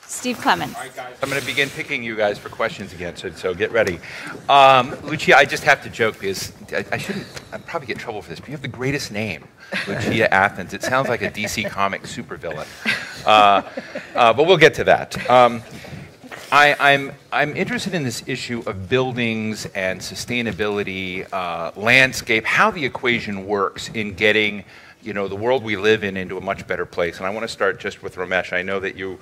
Steve Clemons. All right, guys, I'm going to begin picking you guys for questions again, so get ready. Lucia, I just have to joke because I'd probably get in trouble for this, but you have the greatest name, Lucia Athens. It sounds like a DC comic supervillain. But we'll get to that. I'm interested in this issue of buildings and sustainability, landscape, how the equation works in getting the world we live in into a much better place. And I want to start just with Ramesh. I know that you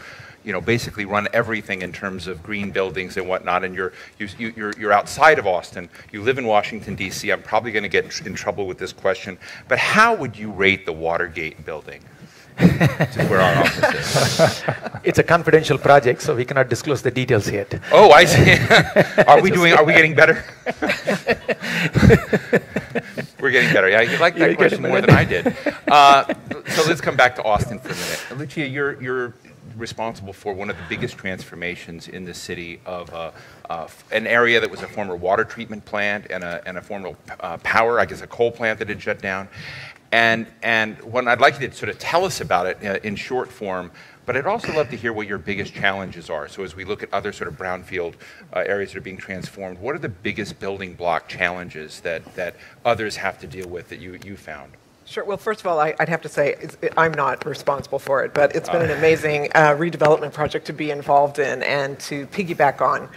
basically run everything in terms of green buildings and whatnot, and you're outside of Austin. You live in Washington, D.C. I'm probably going to get in trouble with this question, but how would you rate the Watergate building? Where our office is. It's a confidential project, so we cannot disclose the details yet. Oh, I see. Are we getting better? We're getting better. Yeah, you liked that question more than I did. So let's come back to Austin for a minute. Lucia, you're responsible for one of the biggest transformations in the city of an area that was a former water treatment plant and a former power, I guess a coal plant that had shut down. And what I'd like you to sort of tell us about it in short form, but I'd also love to hear what your biggest challenges are. So as we look at other sort of brownfield areas that are being transformed, what are the biggest building block challenges that others have to deal with that you found? Sure. Well, first of all, I'd have to say I'm not responsible for it, but it's been an amazing redevelopment project to be involved in and to piggyback on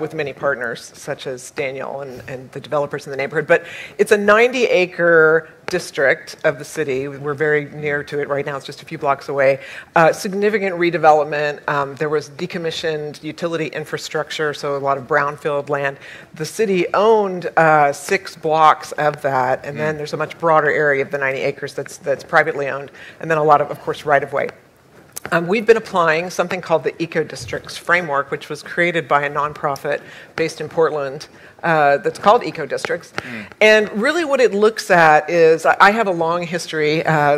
with many partners, such as Daniel and the developers in the neighborhood. But it's a 90-acre district of the city. We're very near to it right now. It's just a few blocks away. Significant redevelopment. There was decommissioned utility infrastructure, so a lot of brownfield land. The city owned 6 blocks of that, and then there's a much broader area of the 90 acres that's privately owned, and then a lot of course, right-of-way. We've been applying something called the EcoDistricts framework, which was created by a nonprofit based in Portland that's called EcoDistricts. And really what it looks at is, I have a long history,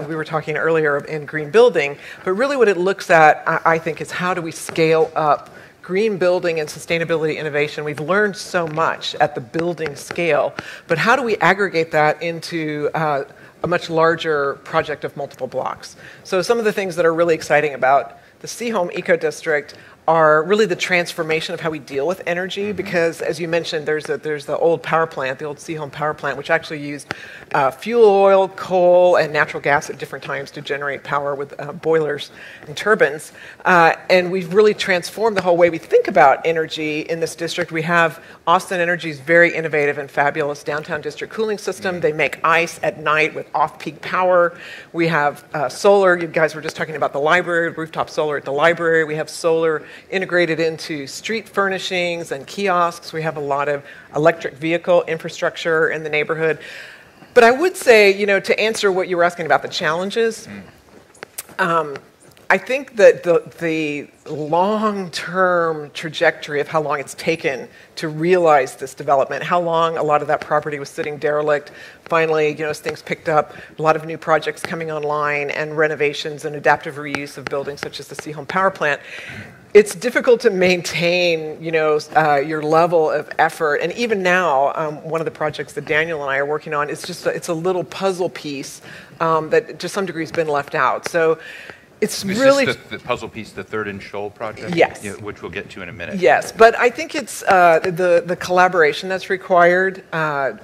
we were talking earlier in green building, but really what it looks at, I think, is how do we scale up green building and sustainability innovation. We've learned so much at the building scale, but how do we aggregate that into a much larger project of multiple blocks? So some of the things that are really exciting about the Seaholm Eco District are really the transformation of how we deal with energy, because as you mentioned, there's the old power plant, the old Seaholm power plant, which actually used fuel oil, coal, and natural gas at different times to generate power with boilers and turbines. And we've really transformed the whole way we think about energy in this district. We have Austin Energy's very innovative and fabulous downtown district cooling system. They make ice at night with off-peak power. We have solar. You guys were just talking about the library, rooftop solar at the library. We have solar integrated into street furnishings and kiosks. We have a lot of electric vehicle infrastructure in the neighborhood. But I would say, to answer what you were asking about the challenges, I think that the long-term trajectory of how long it's taken to realize this development, how long a lot of that property was sitting derelict, finally, as things picked up, a lot of new projects coming online and renovations and adaptive reuse of buildings such as the Seaholm power plant, it's difficult to maintain, your level of effort. And even now, one of the projects that Daniel and I are working on is it's a little puzzle piece that to some degree has been left out. So it's really the puzzle piece, the Third and Shoal project, yes, which we'll get to in a minute. Yes, but I think it's the collaboration that's required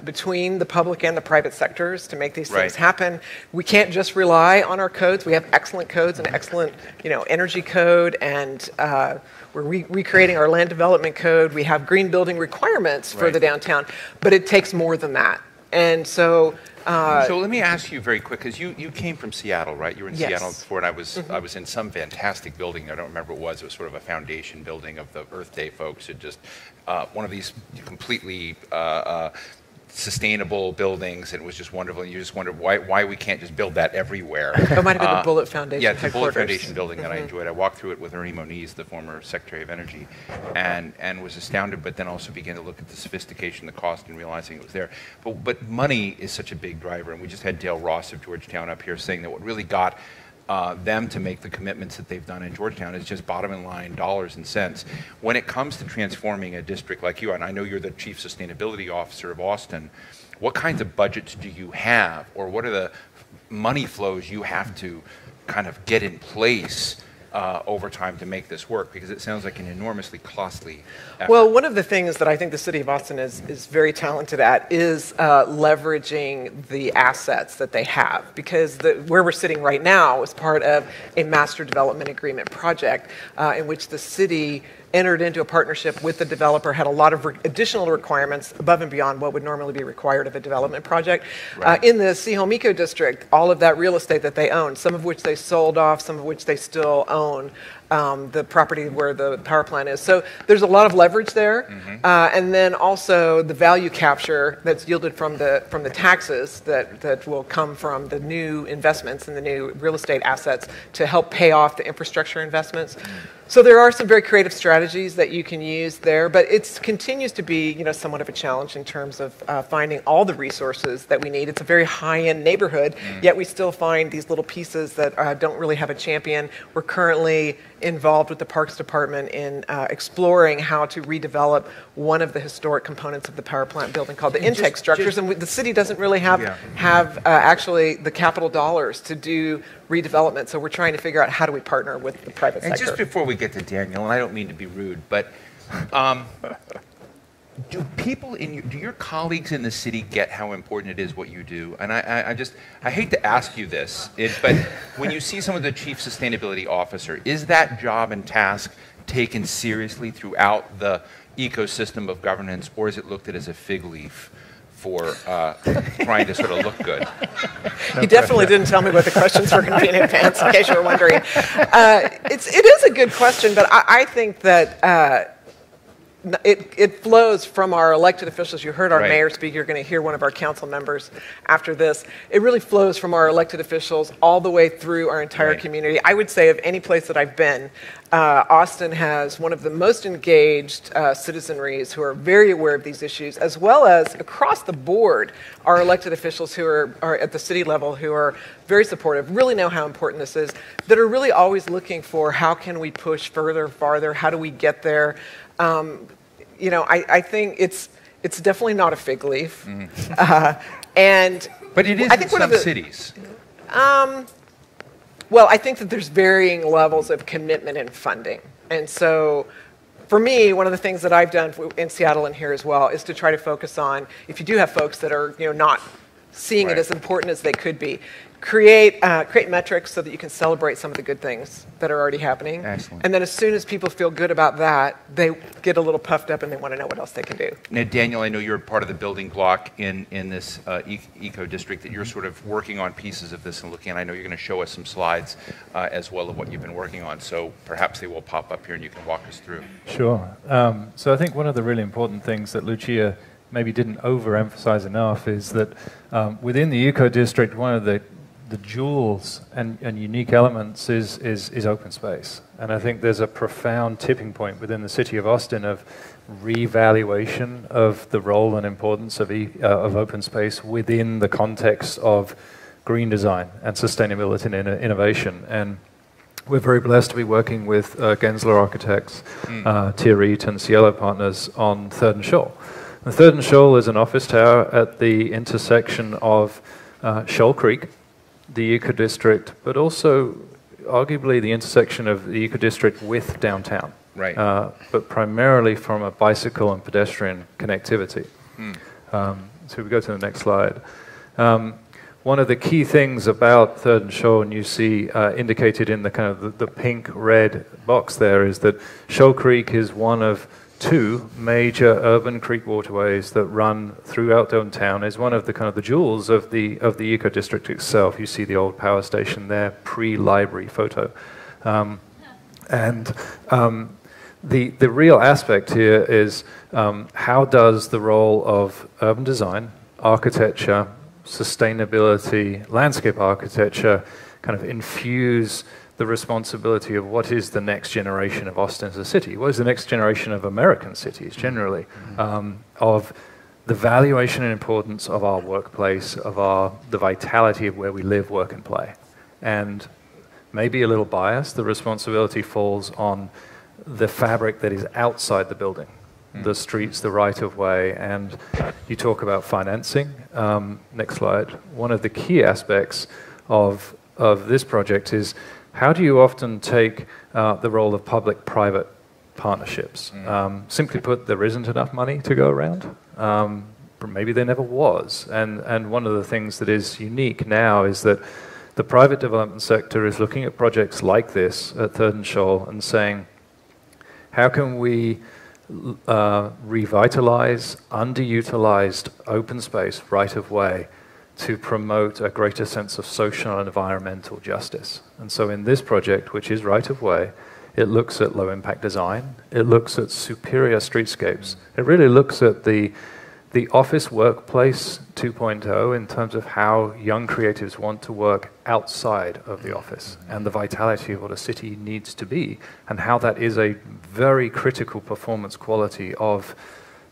between the public and the private sectors to make these things happen. We can't just rely on our codes. We have excellent codes and excellent, energy code, and we're recreating our land development code. We have green building requirements for the downtown, but it takes more than that. And so let me ask you very quick, because you came from Seattle, right? You were in Seattle before, and I was in some fantastic building. I don't remember what it was. It was sort of a foundation building of the Earth Day folks. It just one of these completely sustainable buildings, and it was just wonderful. And you just wondered why we can't just build that everywhere. It might have been the Bullitt Foundation. Yeah, it's the Bullitt Foundation building that I enjoyed. I walked through it with Ernie Moniz, the former Secretary of Energy, and was astounded, but then also began to look at the sophistication, the cost, and realizing it was there. But money is such a big driver, and we just had Dale Ross of Georgetown up here saying that what really got them to make the commitments that they've done in Georgetown is just bottom line dollars and cents. When it comes to transforming a district like you, and I know you're the Chief Sustainability Officer of Austin, what kinds of budgets do you have, or what are the money flows you have to kind of get in place over time to make this work? Because it sounds like an enormously costly effort. Well, one of the things that I think the city of Austin is very talented at is leveraging the assets that they have. Because where we're sitting right now is part of a master development agreement project in which the city entered into a partnership with the developer, had a lot of additional requirements above and beyond what would normally be required of a development project. Right. In the Seahome Eco District, all of that real estate that they own, some of which they sold off, some of which they still own, the property where the power plant is. So there's a lot of leverage there. And then also the value capture that's yielded from the taxes that will come from the new investments and the new real estate assets to help pay off the infrastructure investments. So there are some very creative strategies that you can use there, but it continues to be, somewhat of a challenge in terms of finding all the resources that we need. It's a very high-end neighborhood, yet we still find these little pieces that don't really have a champion. We're currently involved with the Parks Department in exploring how to redevelop one of the historic components of the power plant building called the intake structures, and the city doesn't really have actually the capital dollars to do redevelopment, so we're trying to figure out how do we partner with the private sector. And just before we get to Daniel, and I don't mean to be rude, but do your colleagues in the city get how important it is what you do? And I hate to ask you this, but when you see someone, the chief sustainability officer, is that job and task taken seriously throughout the ecosystem of governance, or is it looked at as a fig leaf for trying to sort of look good? He definitely didn't tell me what the questions were going to be in advance, in case you were wondering. It is a good question, but I think that it flows from our elected officials. You heard our mayor speak. You're going to hear one of our council members after this. It really flows from our elected officials all the way through our entire community. I would say of any place that I've been, Austin has one of the most engaged citizenries who are very aware of these issues, as well as across the board, our elected officials who are at the city level who are very supportive, really know how important this is, that are really always looking for how can we push further, farther, how do we get there? I think it's definitely not a fig leaf. But it is in some cities. Well, I think that there's varying levels of commitment and funding. And so for me, one of the things that I've done in Seattle and here as well is to try to focus on, if you do have folks that are not seeing it as important as they could be, create metrics so that you can celebrate some of the good things that are already happening. Excellent. And then as soon as people feel good about that, they get a little puffed up and they want to know what else they can do. Now, Daniel, I know you're part of the building block in this eco district, that you're sort of working on pieces of this and looking at. I know you're going to show us some slides as well of what you've been working on, so perhaps they will pop up here and you can walk us through. Sure. So I think one of the really important things that Lucia maybe didn't overemphasize enough is that within the eco district, one of the jewels and unique elements is open space. And I think there's a profound tipping point within the city of Austin of revaluation of the role and importance of open space within the context of green design and sustainability and innovation. And we're very blessed to be working with Gensler Architects, Thierry and Cielo Partners on 3rd and Shoal. The 3rd and Shoal is an office tower at the intersection of Shoal Creek, the eco district, but also arguably the intersection of the eco district with downtown. Right. But primarily from a bicycle and pedestrian connectivity. So we go to the next slide. One of the key things about 3rd and Shoal, and you see indicated in the kind of the pink-red box there, is that Shoal Creek is one of 2 major urban creek waterways that run throughout downtown. Is one of the kind of the jewels of the eco district itself. You see the old power station there, pre-library photo, the real aspect here is how does the role of urban design, architecture, sustainability, landscape architecture kind of infuse the responsibility of what is the next generation of Austin as a city, what is the next generation of American cities generally, of the valuation and importance of our workplace, of the vitality of where we live, work, and play. And maybe a little biased, the responsibility falls on the fabric that is outside the building, the streets, the right-of-way, and you talk about financing. Next slide. One of the key aspects of this project is how do you often take the role of public-private partnerships? Simply put, there isn't enough money to go around. Maybe there never was. And one of the things that is unique now is that the private development sector is looking at projects like this at Third and Shoal and saying, how can we revitalize underutilized open space right-of-way to promote a greater sense of social and environmental justice? And so in this project, which is right-of-way, it looks at low-impact design. It looks at superior streetscapes. It really looks at the office workplace 2.0 in terms of how young creatives want to work outside of the office and the vitality of what a city needs to be, and how that is a very critical performance quality of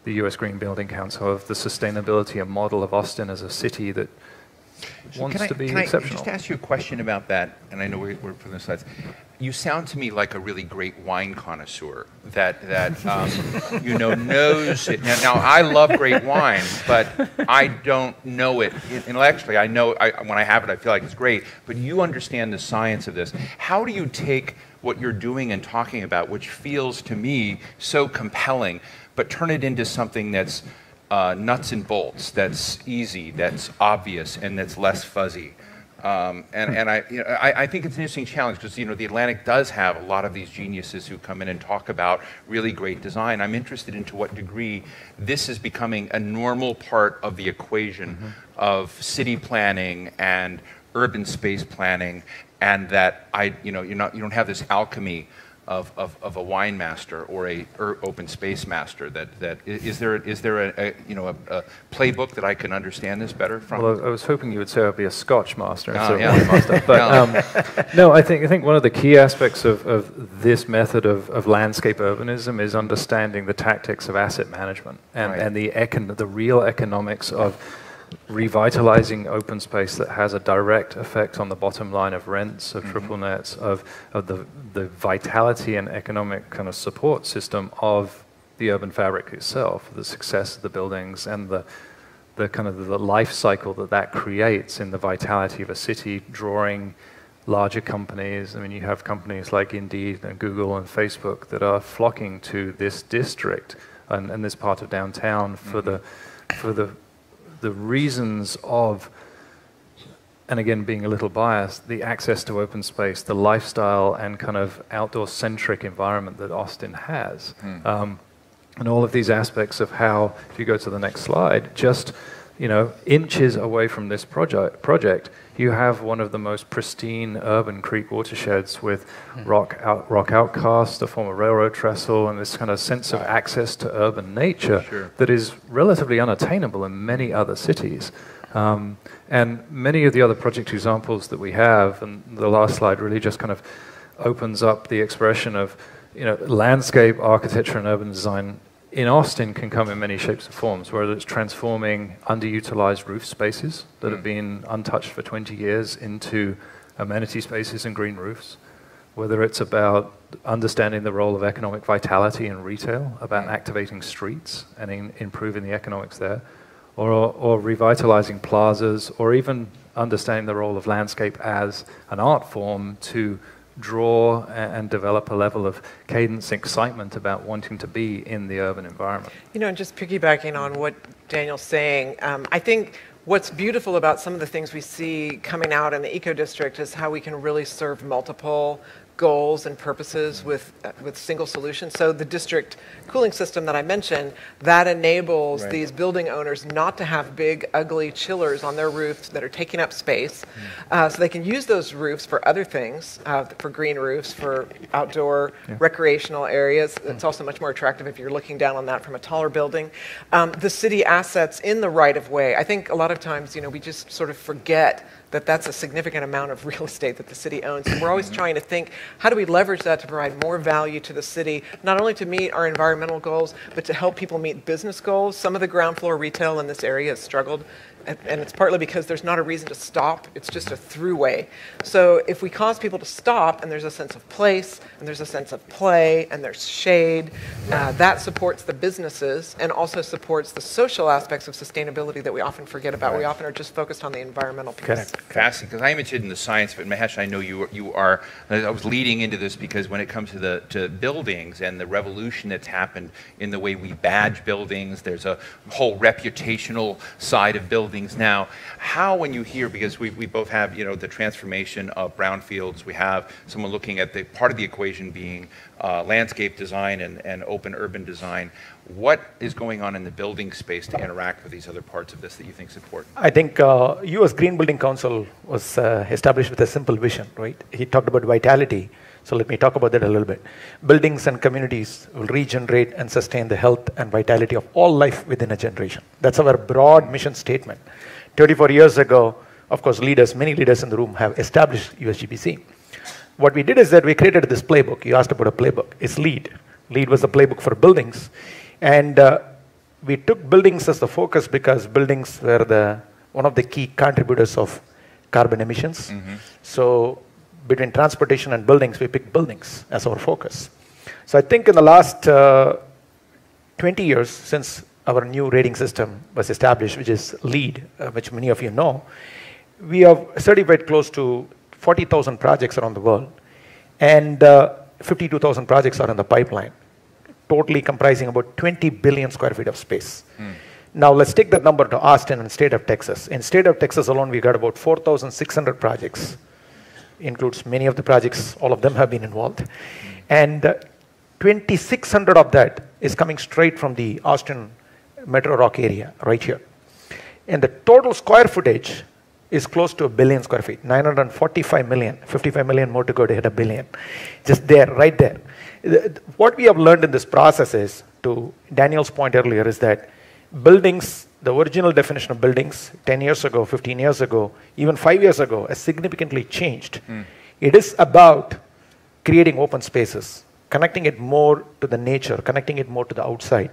the US Green Building Council, of the sustainability and model of Austin as a city that wants to be exceptional. Can I just ask you a question about that? And I know we're putting the slides. You sound to me like a really great wine connoisseur that knows it. Now, I love great wine, but I don't know it intellectually. I know when I have it, I feel like it's great. But you understand the science of this. How do you take what you're doing and talking about, which feels to me so compelling, but turn it into something that's nuts and bolts, that's easy, that's obvious, and that's less fuzzy? I think it's an interesting challenge because the Atlantic does have a lot of these geniuses who come in and talk about really great design. I'm interested in to what degree this is becoming a normal part of the equation of city planning and urban space planning, and that you don't have this alchemy of a wine master or a open space master. Is there a playbook that I can understand this better from? Well, I was hoping you would say I'd be a Scotch master instead of wine master. But no, I think one of the key aspects of this method of landscape urbanism is understanding the tactics of asset management and the real economics of revitalizing open space that has a direct effect on the bottom line of rents, of triple nets, of the vitality and economic kind of support system of the urban fabric itself, the success of the buildings and the kind of the life cycle that creates in the vitality of a city, drawing larger companies. I mean, you have companies like Indeed and Google and Facebook that are flocking to this district and this part of downtown for the reasons of, and again being a little biased, the access to open space, the lifestyle and kind of outdoor-centric environment that Austin has. And all of these aspects of how, if you go to the next slide, just inches away from this project, you have one of the most pristine urban creek watersheds with rock outcast, a former railroad trestle, and this kind of sense of access to urban nature that is relatively unattainable in many other cities. And many of the other project examples that we have, and the last slide really just kind of opens up the expression of, landscape architecture and urban design in Austin can come in many shapes and forms, whether it's transforming underutilized roof spaces that have been untouched for 20 years into amenity spaces and green roofs, whether it's about understanding the role of economic vitality in retail, about activating streets and improving the economics there, or revitalizing plazas, or even understanding the role of landscape as an art form to draw and develop a level of cadence, excitement about wanting to be in the urban environment. And just piggybacking on what Daniel's saying, I think what's beautiful about some of the things we see coming out in the eco-district is how we can really serve multiple goals and purposes with single solutions. So the district cooling system that I mentioned, that enables these building owners not to have big, ugly chillers on their roofs that are taking up space. So they can use those roofs for other things, for green roofs, for outdoor recreational areas. It's also much more attractive if you're looking down on that from a taller building. The city assets in the right-of-way, I think a lot of times, we just sort of forget that that's a significant amount of real estate that the city owns. And we're always trying to think, how do we leverage that to provide more value to the city, not only to meet our environmental goals, but to help people meet business goals. Some of the ground floor retail in this area has struggled And it's partly because there's not a reason to stop, it's just a throughway. So if we cause people to stop, and there's a sense of place, and there's a sense of play, and there's shade, that supports the businesses and also supports the social aspects of sustainability that we often forget about. We often are just focused on the environmental piece. Correct. Fascinating, because I am interested in the science of it. Mahesh, I know you are. I was leading into this because when it comes to buildings and the revolution that's happened in the way we badge buildings, there's a whole reputational side of buildings now. How, when you hear, because we both have, you know, the transformation of brownfields, we have someone looking at the part of the equation being landscape design and open urban design. What is going on in the building space to interact with these other parts of this that you think is important? I think US Green Building Council was established with a simple vision, right? He talked about vitality. So let me talk about that a little bit. Buildings and communities will regenerate and sustain the health and vitality of all life within a generation. That's our broad mission statement. 24 years ago, of course, many leaders in the room have established USGBC. What we did is that we created this playbook. You asked about a playbook. It's LEAD. LEAD was the playbook for buildings. And we took buildings as the focus because buildings were one of the key contributors of carbon emissions. So between transportation and buildings, we picked buildings as our focus. So I think in the last 20 years, since our new rating system was established, which is LEAD, which many of you know, we have certified close to 40,000 projects around the world, and 52,000 projects are in the pipeline, totally comprising about 20 billion square feet of space. Now let's take that number to Austin and state of Texas. In state of Texas alone, we got about 4,600 projects. Includes many of the projects, all of them have been involved. And 2,600 of that is coming straight from the Austin Metro Rock area, right here. And the total square footage is close to 1 billion square feet, 945 million, 55 million more to go to hit 1 billion. Just there, right there. What we have learned in this process is, to Daniel's point earlier, is that buildings, the original definition of buildings 10 years ago, 15 years ago, even 5 years ago, has significantly changed. It is about creating open spaces, connecting it more to the nature, connecting it more to the outside,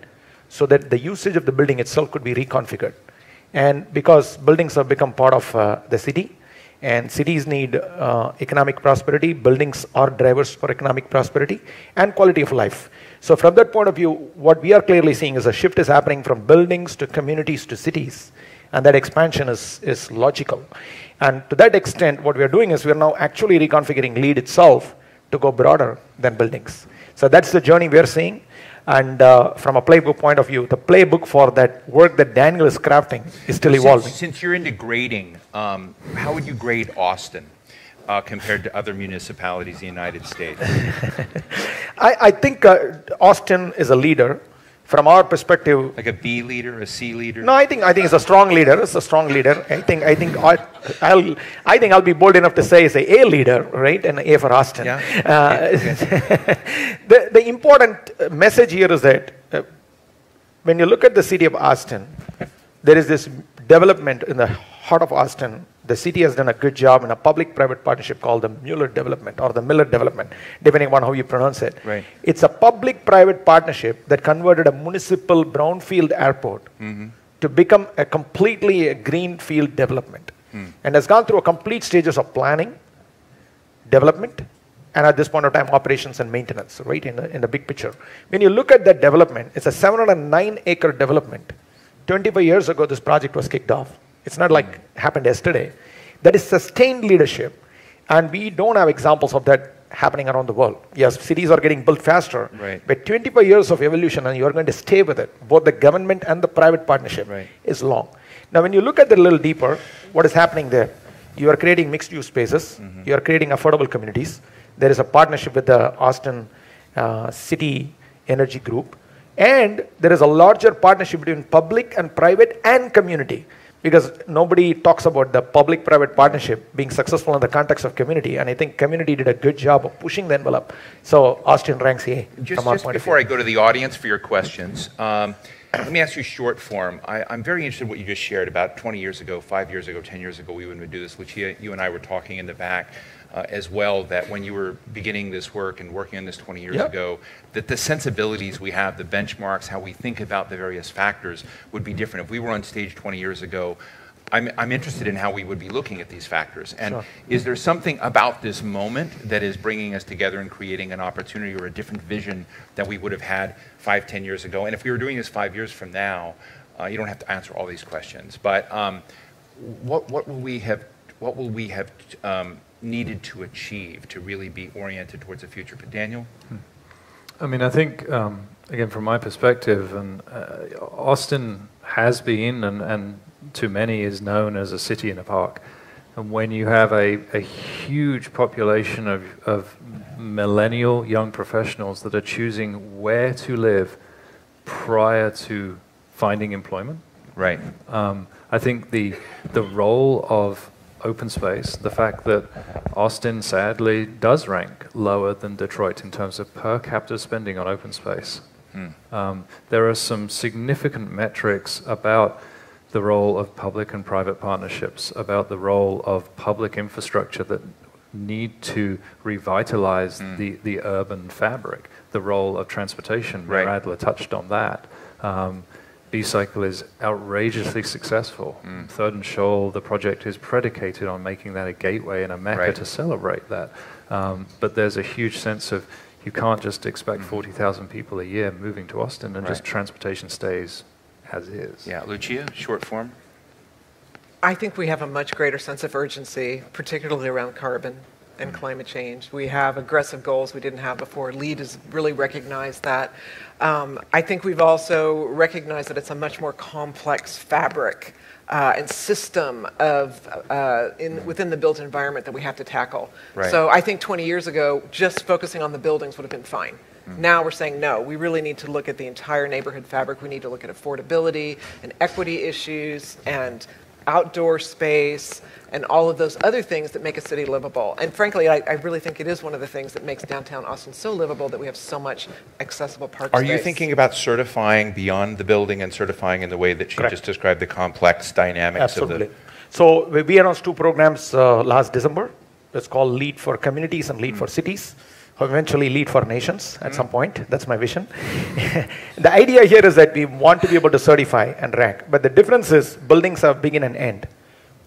so that the usage of the building itself could be reconfigured. And because buildings have become part of the city, and cities need economic prosperity, buildings are drivers for economic prosperity and quality of life. So from that point of view, what we are clearly seeing is a shift is happening from buildings to communities to cities, and that expansion is logical. And to that extent, what we are doing is we are now actually reconfiguring LEAD itself to go broader than buildings. So that's the journey we are seeing. And from a playbook point of view, the playbook for that work that Daniel is crafting is still evolving. Since you're into grading, how would you grade Austin compared to other municipalities in the United States? I think Austin is a leader. From our perspective, like a B leader, a C leader? No, I think it's a strong leader. It's a strong leader. I think I'll be bold enough to say it's a leader, right? And an A for Austin. Yeah. The important message here is that when you look at the city of Austin, there is this development in the heart of Austin. The city has done a good job in a public-private partnership called the Mueller Development or the Miller Development, depending on how you pronounce it. Right. It's a public-private partnership that converted a municipal brownfield airport to become a completely greenfield development, and has gone through a complete stages of planning, development, and at this point of time, operations and maintenance, right, in the big picture. When you look at that development, it's a 709-acre development. 25 years ago, this project was kicked off. It's not like it happened yesterday. That is sustained leadership, and we don't have examples of that happening around the world. Yes, cities are getting built faster, right, but 25 years of evolution, and you are going to stay with it. Both the government and the private partnership is long. Now, when you look at it a little deeper, what is happening there? You are creating mixed-use spaces. You are creating affordable communities. There is a partnership with the Austin City Energy Group, and there is a larger partnership between public and private and community. Because nobody talks about the public-private partnership being successful in the context of community, and I think community did a good job of pushing the envelope. So Austin ranks A. Just before I go to the audience for your questions, let me ask you short form. I'm very interested in what you just shared about 20 years ago, 5 years ago, 10 years ago, we wouldn't do this. Lucia, you and I were talking in the back as well, that when you were beginning this work and working on this 20 years ago, that the sensibilities we have, the benchmarks, how we think about the various factors would be different. If we were on stage 20 years ago, I'm interested in how we would be looking at these factors. And Sure. is there something about this moment that is bringing us together and creating an opportunity or a different vision that we would have had 5, 10 years ago? And if we were doing this 5 years from now, you don't have to answer all these questions, but what will we have needed to achieve to really be oriented towards the future? But Daniel? I mean, I think, again, from my perspective, and Austin has been, and to many is known as a city in a park. And when you have a huge population of millennial young professionals that are choosing where to live prior to finding employment, Right. I think the role of open space, the fact that Austin sadly does rank lower than Detroit in terms of per capita spending on open space. There are some significant metrics about the role of public and private partnerships, about the role of public infrastructure that need to revitalize the urban fabric, the role of transportation. Right. Adler touched on that. B-Cycle is outrageously successful. Third and Shoal, the project is predicated on making that a gateway and a mecca to celebrate that. But there's a huge sense of you can't just expect 40,000 people a year moving to Austin and just transportation stays as is. Yeah, Lucia, short form? I think we have a much greater sense of urgency, particularly around carbon and climate change. We have aggressive goals we didn't have before. LEED has really recognized that. I think we've also recognized that it's a much more complex fabric and system of within the built environment that we have to tackle. Right. So I think 20 years ago, just focusing on the buildings would have been fine. Now we're saying, no, we really need to look at the entire neighborhood fabric. We need to look at affordability and equity issues and outdoor space and all of those other things that make a city livable. And frankly, I really think it is one of the things that makes downtown Austin so livable that we have so much accessible park Are space. you thinking about certifying beyond the building and certifying in the way that she Correct. just described the complex dynamics Absolutely. of the... So we announced 2 programs last December. It's called LEED for Communities and LEED for Cities. Eventually LEED for Nations at some point. That's my vision. The idea here is that we want to be able to certify and rank. But the difference is buildings have begin and end.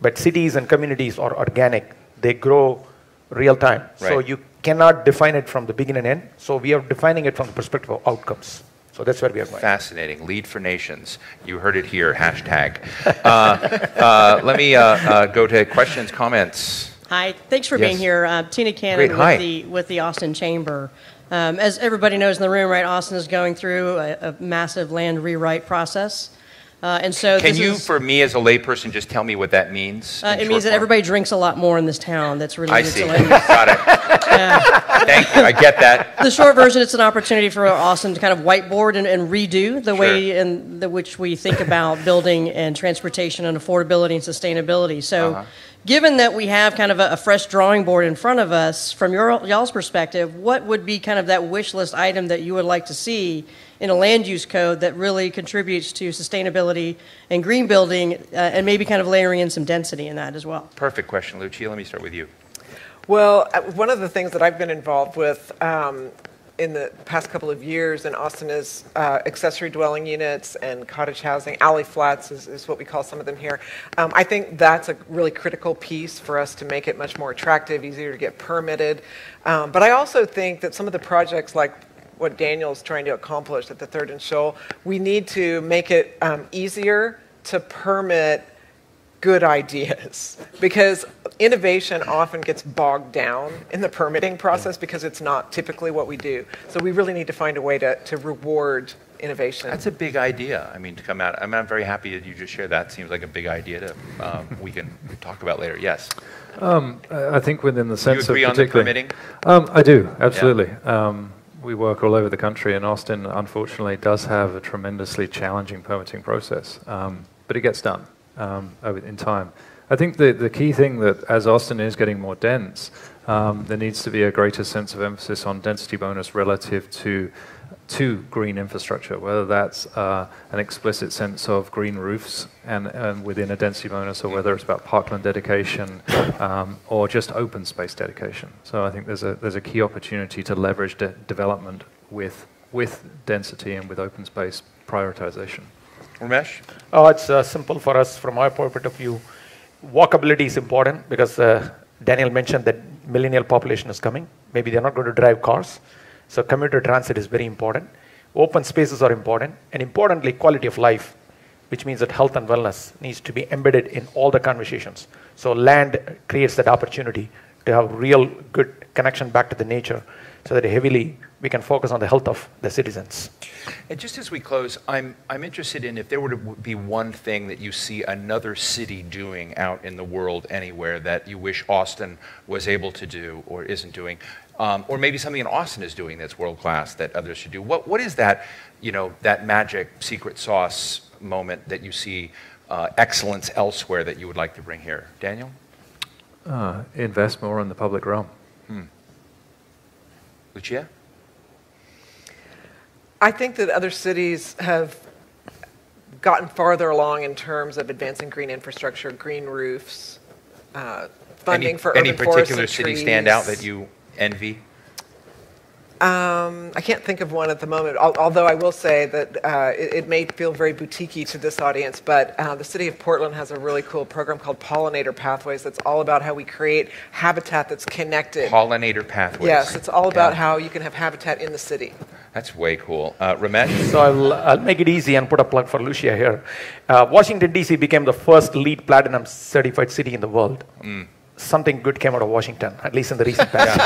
But cities and communities are organic. They grow real time. So Right. you cannot define it from the beginning and end. So we are defining it from the perspective of outcomes. So that's where we are going. Fascinating. LEED for Nations. You heard it here. Hashtag. Let me go to questions, comments. Hi, thanks for Yes. being here. Tina Cannon Great, hi. with the Austin Chamber. As everybody knows in the room, right, Austin is going through a massive land rewrite process. And so Can this you, is, for me as a layperson, just tell me what that means? in it short means that form? everybody drinks a lot more in this town that's I related see. to land. Got it. Thank you. I get that. The short version, it's an opportunity for Austin to kind of whiteboard and redo the way in which we think about building and transportation and affordability and sustainability. So given that we have kind of a fresh drawing board in front of us, from y'all's perspective, what would be kind of that wish list item that you would like to see in a land use code that really contributes to sustainability and green building and maybe kind of layering in some density in that as well? Perfect question, Lucia. Let me start with you. Well, one of the things that I've been involved with in the past couple of years in Austin is accessory dwelling units and cottage housing. Alley flats is what we call some of them here. I think that's a really critical piece for us to make it much more attractive, easier to get permitted. But I also think that some of the projects like what Daniel's trying to accomplish at the Third and Shoal, we need to make it easier to permit good ideas, because innovation often gets bogged down in the permitting process because it's not typically what we do. So we really need to find a way to reward innovation. That's a big idea. I mean, to come out. I'm very happy that you just shared that. Seems like a big idea to we can talk about later. Yes. I think within the sense You agree of on the particularly, permitting? I do, absolutely. We work all over the country, and Austin, unfortunately, does have a tremendously challenging permitting process, but it gets done in time. I think the key thing that as Austin is getting more dense, there needs to be a greater sense of emphasis on density bonus relative to green infrastructure, whether that's an explicit sense of green roofs and within a density bonus, or whether it's about parkland dedication or just open space dedication. So I think there's a key opportunity to leverage development with density and with open space prioritization. Ramesh? Oh, it's simple for us from our point of view. Walkability is important because Daniel mentioned that millennial population is coming. Maybe they're not going to drive cars. So commuter transit is very important. Open spaces are important. And importantly, quality of life, which means that health and wellness needs to be embedded in all the conversations. So land creates that opportunity to have real good connection back to the nature so that heavily we can focus on the health of the citizens. And just as we close, I'm interested in if there were to be one thing that you see another city doing out in the world anywhere that you wish Austin was able to do or isn't doing, or maybe something in Austin is doing that's world class that others should do. What is that, that magic secret sauce moment that you see excellence elsewhere that you would like to bring here? Daniel? Invest more in the public realm. Lucia? I think that other cities have gotten farther along in terms of advancing green infrastructure, green roofs, funding for urban forests and trees. Any particular city stand out that you envy? I can't think of one at the moment, although I will say that it may feel very boutique-y to this audience, but the city of Portland has a really cool program called Pollinator Pathways that's all about how we create habitat that's connected. Pollinator Pathways. Yes, it's all about how you can have habitat in the city. That's way cool. Ramesh? So I'll make it easy and put a plug for Lucia here. Washington, D.C. became the first LEED Platinum certified city in the world. Something good came out of Washington, at least in the recent past.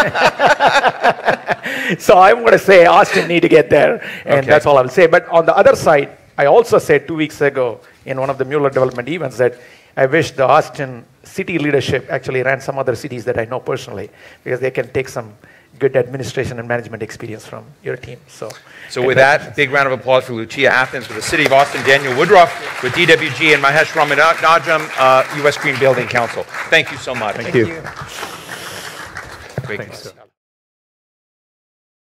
So I'm going to say Austin need to get there, and that's all I will say. But on the other side, I also said 2 weeks ago in one of the Mueller development events that I wish the Austin city leadership actually ran some other cities that I know personally, because they can take some good administration and management experience from your team. So with that, big round of applause for Lucia Athens, with the City of Austin, Daniel Woodroffe, with DWG, and Mahesh Ramanujam, U.S. Green Building Council. Thank you so much. Thank you. Great. Thanks.